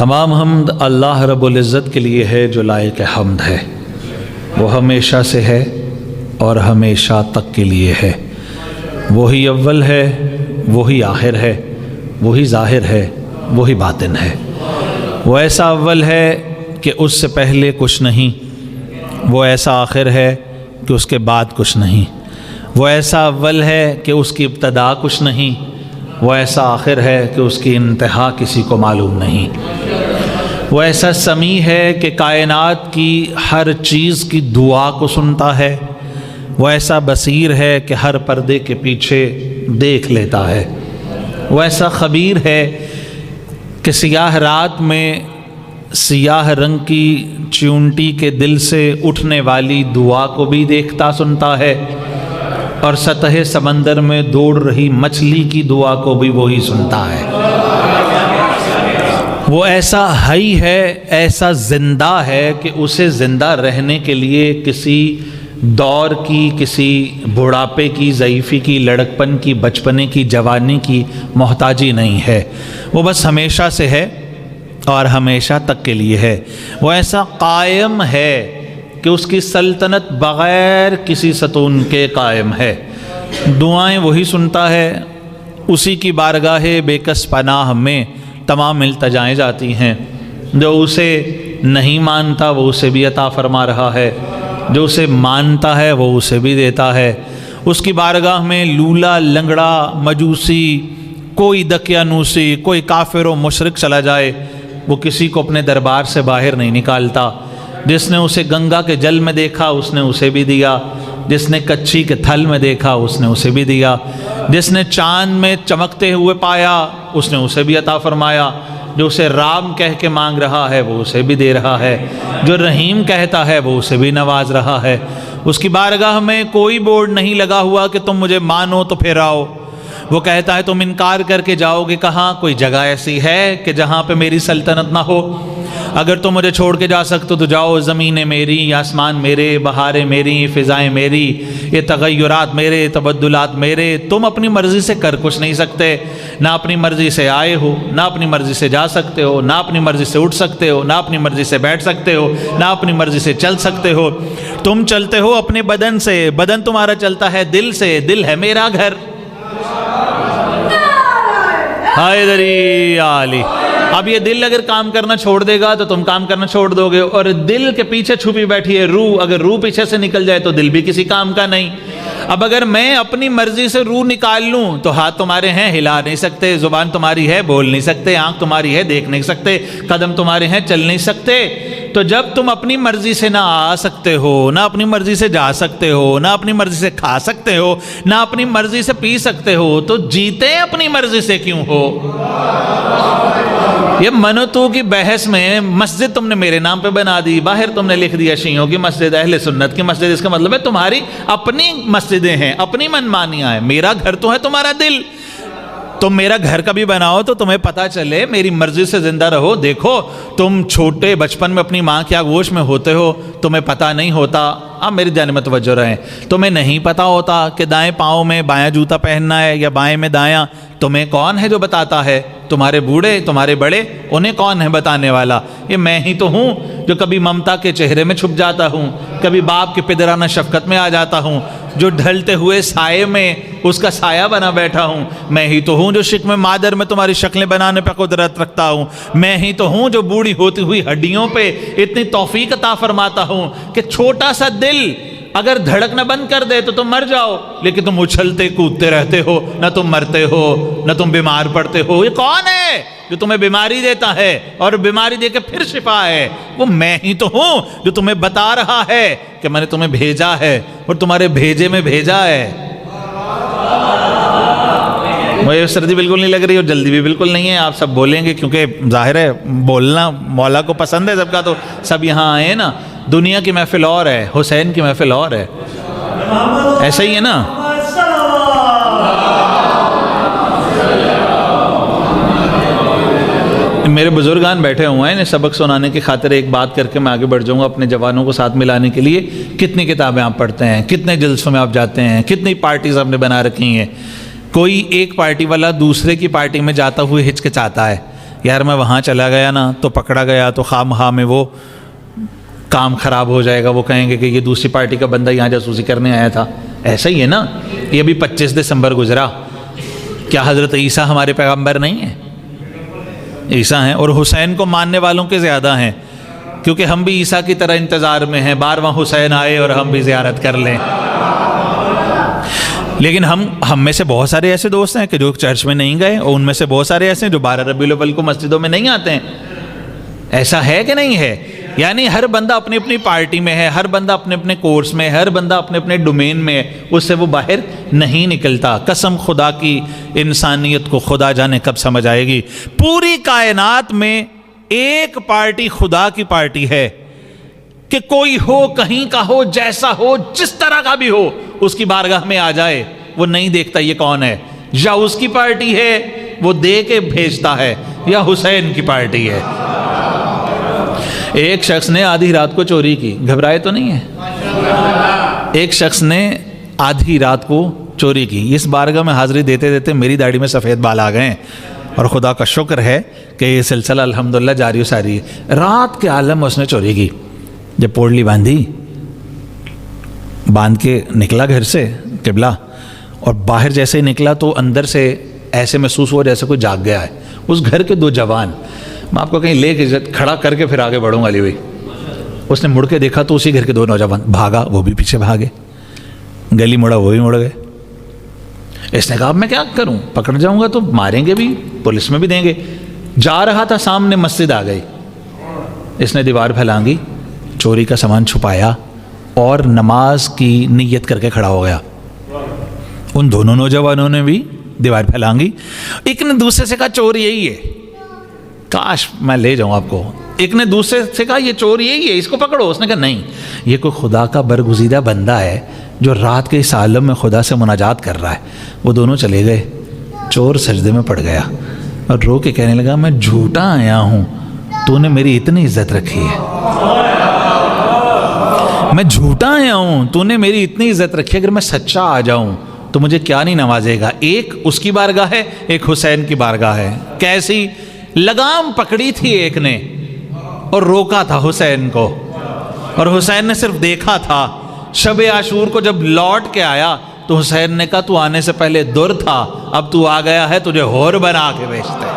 تمام حمد اللہ رب العزت کے لیے ہے جو لائق حمد ہے، وہ ہمیشہ سے ہے اور ہمیشہ تک کے لیے ہے۔ وہی اول ہے، وہی آخر ہے، وہی ظاہر ہے، وہی باطن ہے۔ وہ ایسا اول ہے کہ اس سے پہلے کچھ نہیں، وہ ایسا آخر ہے کہ اس کے بعد کچھ نہیں، وہ ایسا اول ہے کہ اس کی ابتدا کچھ نہیں، وہ ایسا آخر ہے کہ اس کی انتہا کسی کو معلوم نہیں۔ وہ ایسا سمیع ہے کہ کائنات کی ہر چیز کی دعا کو سنتا ہے، وہ ایسا بصیر ہے کہ ہر پردے کے پیچھے دیکھ لیتا ہے، وہ ایسا خبیر ہے کہ سیاہ رات میں سیاہ رنگ کی چیونٹی کے دل سے اٹھنے والی دعا کو بھی دیکھتا سنتا ہے، اور سطح سمندر میں دوڑ رہی مچھلی کی دعا کو بھی وہی سنتا ہے۔ وہ ایسا حی ہے، ایسا زندہ ہے کہ اسے زندہ رہنے کے لیے کسی دور کی، کسی بڑھاپے کی، ضعیفی کی، لڑکپن کی، بچپنے کی، جوانی کی محتاجی نہیں ہے۔ وہ بس ہمیشہ سے ہے اور ہمیشہ تک کے لیے ہے۔ وہ ایسا قائم ہے کہ اس کی سلطنت بغیر کسی ستون کے قائم ہے۔ دعائیں وہی سنتا ہے، اسی کی بارگاہ بے کس پناہ میں تمام التجائیں جاتی ہیں۔ جو اسے نہیں مانتا وہ اسے بھی عطا فرما رہا ہے، جو اسے مانتا ہے وہ اسے بھی دیتا ہے۔ اس کی بارگاہ میں لولا، لنگڑا، مجوسی، کوئی دقیانوسی، کوئی کافر و مشرک چلا جائے، وہ کسی کو اپنے دربار سے باہر نہیں نکالتا۔ جس نے اسے گنگا کے جل میں دیکھا اس نے اسے بھی دیا، جس نے کچھی کے تھل میں دیکھا اس نے اسے بھی دیا، جس نے چاند میں چمکتے ہوئے پایا اس نے اسے بھی عطا فرمایا۔ جو اسے رام کہہ کے مانگ رہا ہے وہ اسے بھی دے رہا ہے، جو رحیم کہتا ہے وہ اسے بھی نواز رہا ہے۔ اس کی بارگاہ میں کوئی بورڈ نہیں لگا ہوا کہ تم مجھے مانو تو پھر آؤ۔ وہ کہتا ہے تم انکار کر کے جاؤ گے کہاں؟ کوئی جگہ ایسی ہے کہ جہاں پہ میری سلطنت نہ ہو؟ اگر تم مجھے چھوڑ کے جا سکتے تو جاؤ، زمینیں میری، آسمان میرے، بہاریں میری، فضائیں میری، یہ تغیرات میرے، تبدلات میرے۔ تم اپنی مرضی سے کر کچھ نہیں سکتے، نہ اپنی مرضی سے آئے ہو، نہ اپنی مرضی سے جا سکتے ہو، نہ اپنی مرضی سے اٹھ سکتے ہو، نہ اپنی مرضی سے بیٹھ سکتے ہو، نہ اپنی مرضی سے چل سکتے ہو۔ تم چلتے ہو اپنے بدن سے، بدن تمہارا چلتا ہے دل سے، دل ہے میرا گھر۔ حیدری علی۔ اب یہ دل اگر کام کرنا چھوڑ دے گا تو تم کام کرنا چھوڑ دو گے، اور دل کے پیچھے چھپی بیٹھی ہے روح، اگر روح پیچھے سے نکل جائے تو دل بھی کسی کام کا نہیں۔ اب اگر میں اپنی مرضی سے روح نکال لوں تو ہاتھ تمہارے ہیں ہلا نہیں سکتے، زبان تمہاری ہے بول نہیں سکتے، آنکھ تمہاری ہے دیکھ نہیں سکتے، قدم تمہارے ہیں چل نہیں سکتے۔ تو جب تم اپنی مرضی سے نہ آ سکتے ہو، نہ اپنی مرضی سے جا سکتے ہو، نہ اپنی مرضی سے کھا سکتے ہو، نہ اپنی مرضی سے پی سکتے ہو، تو جیتے اپنی مرضی سے کیوں ہو؟ یہ من و تو کی بحث میں مسجد تم نے میرے نام پہ بنا دی، باہر تم نے لکھ دیا شیعوں کی مسجد، اہل سنت کی مسجد۔ اس کا مطلب ہے تمہاری اپنی مسجدیں ہیں، اپنی منمانیاں ہیں۔ میرا گھر تو ہے تمہارا دل، تم میرا گھر کبھی بناؤ تو تمہیں پتہ چلے میری مرضی سے زندہ رہو۔ دیکھو تم چھوٹے بچپن میں اپنی ماں کی آغوش میں ہوتے ہو، تمہیں پتہ نہیں ہوتا، اب میری جانب میں توجہ رہیں، تمہیں نہیں پتہ ہوتا کہ دائیں پاؤں میں بایاں جوتا پہننا ہے یا بائیں میں دایاں۔ تمہیں کون ہے جو بتاتا ہے؟ تمہارے بوڑھے، تمہارے بڑے، انہیں کون ہے بتانے والا؟ یہ میں ہی تو ہوں جو کبھی ممتا کے چہرے میں چھپ جاتا ہوں، کبھی باپ کے پدرانہ شفقت میں آ جاتا ہوں، جو ڈھلتے ہوئے سائے میں اس کا سایہ بنا بیٹھا ہوں۔ میں ہی تو ہوں جو شکم مادر میں تمہاری شکلیں بنانے پہ قدرت رکھتا ہوں۔ میں ہی تو ہوں جو بوڑھی ہوتی ہوئی ہڈیوں پہ اتنی توفیق عطا فرماتا ہوں کہ چھوٹا سا دل اگر دھڑکنا بند کر دے تو تم مر جاؤ، لیکن تم اچھلتے کودتے رہتے ہو، نہ تم مرتے ہو نہ تم بیمار پڑتے ہو۔ یہ کون ہے جو تمہیں بیماری دیتا ہے اور بیماری دے کے پھر شفا ہے؟ وہ میں ہی تو ہوں جو تمہیں بتا رہا ہے کہ میں نے تمہیں بھیجا ہے اور تمہارے بھیجے میں بھیجا ہے۔ مجھے سردی بالکل نہیں لگ رہی اور جلدی بھی بالکل نہیں ہے، آپ سب بولیں گے کیونکہ ظاہر ہے بولنا مولا کو پسند ہے سب کا، تو سب یہاں آئے نا۔ دنیا کی محفل اور ہے، حسین کی محفل اور ہے، ایسا ہی ہے نا۔ میرے بزرگان بیٹھے ہوئے ہیں، انہیں سبق سنانے کی خاطر ایک بات کر کے میں آگے بڑھ جاؤں گا اپنے جوانوں کو ساتھ ملانے کے لیے۔ کتنی کتابیں آپ پڑھتے ہیں، کتنے جلسوں میں آپ جاتے ہیں، کتنی پارٹیز آپ نے بنا رکھی ہیں۔ کوئی ایک پارٹی والا دوسرے کی پارٹی میں جاتا ہوئے ہچکچاتا ہے یار میں وہاں چلا گیا نا تو پکڑا گیا تو خواہ مخواہ میں وہ کام خراب ہو جائے گا، وہ کہیں گے کہ یہ دوسری پارٹی کا بندہ یہاں جاسوسی کرنے آیا تھا. ایسا ہی ہے نا. یہ ابھی 25 دسمبر گزرا، کیا حضرت عیسیٰ ہمارے پیغمبر نہیں ہیں؟ عیسیٰ ہیں، اور حسین کو ماننے والوں کے زیادہ ہیں، کیونکہ ہم بھی عیسیٰ کی طرح انتظار میں ہیں 12واں حسین آئے اور ہم بھی زیارت کر لیں. لیکن ہم میں سے بہت سارے ایسے دوست ہیں کہ جو چرچ میں نہیں گئے، اور ان میں سے بہت سارے ایسے ہیں جو 12 ربیع الاول کو مسجدوں میں نہیں آتے ہیں. ایسا ہے کہ نہیں ہے؟ یعنی ہر بندہ اپنی اپنی پارٹی میں ہے، ہر بندہ اپنے اپنے کورس میں، ہر بندہ اپنے اپنے ڈومین میں ہے، اس سے وہ باہر نہیں نکلتا. قسم خدا کی انسانیت کو خدا جانے کب سمجھ آئے گی. پوری کائنات میں ایک پارٹی خدا کی پارٹی ہے کہ کوئی ہو، کہیں کا ہو، جیسا ہو، جس طرح کا بھی ہو، اس کی بارگاہ میں آ جائے، وہ نہیں دیکھتا یہ کون ہے. یا اس کی پارٹی ہے وہ دے کے بھیجتا ہے، یا حسین کی پارٹی ہے. ایک شخص نے آدھی رات کو چوری کی، گھبرائے تو نہیں ہے؟ ایک شخص نے آدھی رات کو چوری کی. اس بارگاہ میں حاضری دیتے دیتے میری داڑھی میں سفید بال آ گئے ہیں، اور خدا کا شکر ہے کہ یہ سلسلہ الحمدللہ جاری و ساری ہے. رات کے عالم میں اس نے چوری کی. جب پوڑلی باندھ کے نکلا گھر سے قبلہ، اور باہر جیسے ہی نکلا تو اندر سے ایسے محسوس ہوا جیسے کوئی جاگ گیا ہے. اس گھر کے 2 جوان، میں آپ کو کہیں لے کے کھڑا کر کے پھر آگے بڑھوں گا علی بھائی. اس نے مڑ کے دیکھا تو اسی گھر کے 2 نوجوان. بھاگا، وہ بھی پیچھے بھاگے. گلی مڑا، وہ بھی مڑ گئے. اس نے کہا اب میں کیا کروں، پکڑ جاؤں گا تو ماریں گے بھی، پولیس میں بھی دیں گے. جا رہا تھا، سامنے مسجد آ گئی. اس نے دیوار پھیلانگی، چوری کا سامان چھپایا اور نماز کی نیت کر کے کھڑا ہو گیا. ان دونوں نوجوانوں نے بھی دیوار پھیلانگی. ایک نے دوسرے سے کہا چور یہی ہے، کاش میں لے جاؤں آپ کو. ایک نے دوسرے سے کہا یہ چور یہی ہے، اس کو پکڑو. اس نے کہا نہیں، یہ کوئی خدا کا برگزیدہ بندہ ہے جو رات کے اس عالم میں خدا سے مناجات کر رہا ہے. وہ دونوں چلے گئے. چور سجدے میں پڑ گیا اور رو کے کہنے لگا میں جھوٹا آیا ہوں، تو نے میری اتنی عزت رکھی ہے. میں جھوٹا آیا ہوں، تو نے میری اتنی عزت رکھی ہے، اگر میں سچا آ جاؤں تو مجھے کیا نہیں نوازے گا. ایک اس کی بارگاہ ہے، ایک حسین کی بارگاہ ہے. کیسی لگام پکڑی تھی ایک نے اور روکا تھا حسین کو، اور حسین نے صرف دیکھا تھا. شب عاشور کو جب لوٹ کے آیا تو حسین نے کہا تو آنے سے پہلے در تھا، اب تو آ گیا ہے، تجھے ہور بنا کے بیچتے.